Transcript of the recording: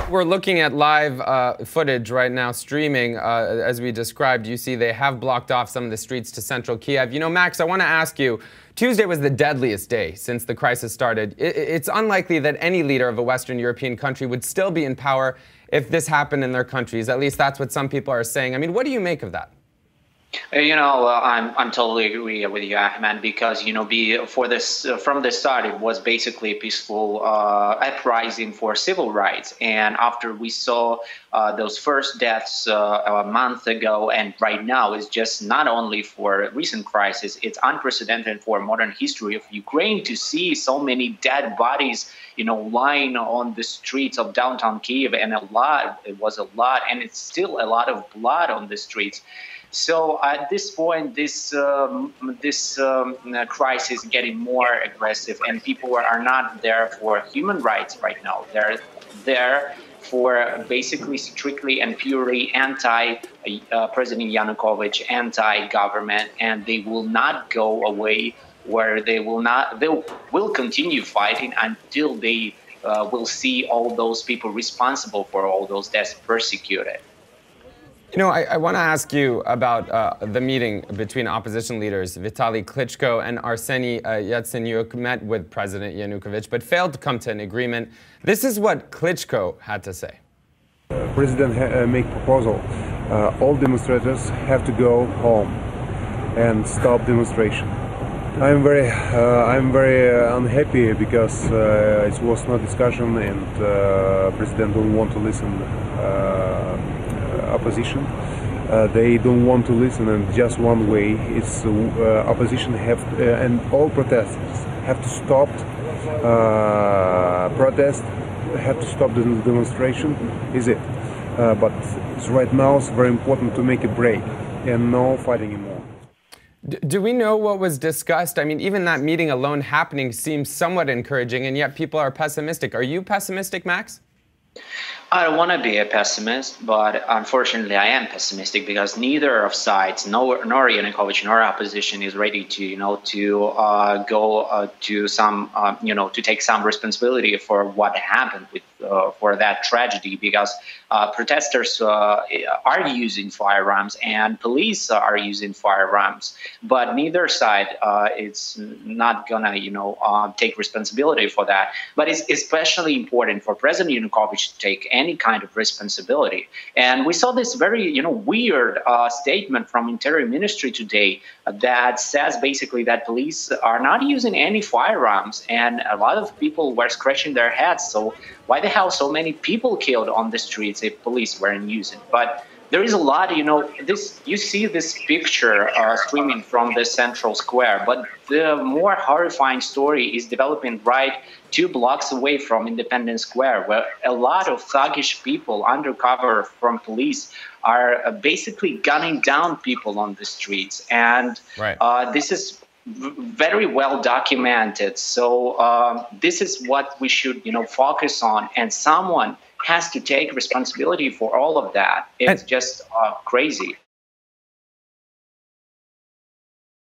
We're looking at live footage right now, streaming. As we described, you see they have blocked off some of the streets to central Kiev. You know, Max, I want to ask you, Tuesday was the deadliest day since the crisis started. It's unlikely that any leader of a Western European country would still be in power if this happened in their countries. At least that's what some people are saying. I mean, what do you make of that? I'm totally agree with you, Ahmed, because from the start it was basically a peaceful uprising for civil rights, and after we saw those first deaths a month ago, and right now it's just not only for recent crisis, it's unprecedented for modern history of Ukraine to see so many dead bodies, lying on the streets of downtown Kiev, and it was a lot, and it's still a lot of blood on the streets. So at this point, this crisis is getting more aggressive, and people are not there for human rights right now. They're there for basically strictly and purely anti-President Yanukovych, anti-government, and they will not go away. They will continue fighting until they will see all those people responsible for all those deaths persecuted. I want to ask you about the meeting between opposition leaders Vitaly Klitschko and Arseniy Yatsenyuk met with President Yanukovych, but failed to come to an agreement. This is what Klitschko had to say. President make proposal. All demonstrators have to go home and stop demonstration. I'm very unhappy because it was no discussion, and President don't want to listen. Opposition, they don't want to listen, and just one way is opposition and all protesters have to stop protest, have to stop the demonstration. Is it? But right now it's very important to make a break and no fighting anymore. Do we know what was discussed? I mean, even that meeting alone happening seems somewhat encouraging, and yet people are pessimistic. Are you pessimistic, Max? I don't want to be a pessimist, but unfortunately I am pessimistic because neither of sides, nor Yanukovych nor opposition, is ready to, go to some, to take some responsibility for what happened for that tragedy, because protesters are using firearms and police are using firearms, but neither side is not gonna, take responsibility for that. But it's especially important for President Yanukovych to take any kind of responsibility. And we saw this very, weird statement from Interior Ministry today that says basically that police are not using any firearms, and a lot of people were scratching their heads. So why the hell so many people killed on the streets if police weren't using? But there is a lot, you see this picture streaming from the central square, but the more horrifying story is developing right 2 blocks away from Independence Square, where a lot of thuggish people under cover from police are basically gunning down people on the streets. And this is very well documented. So this is what we should, focus on, and someone has to take responsibility for all of that. It's just crazy.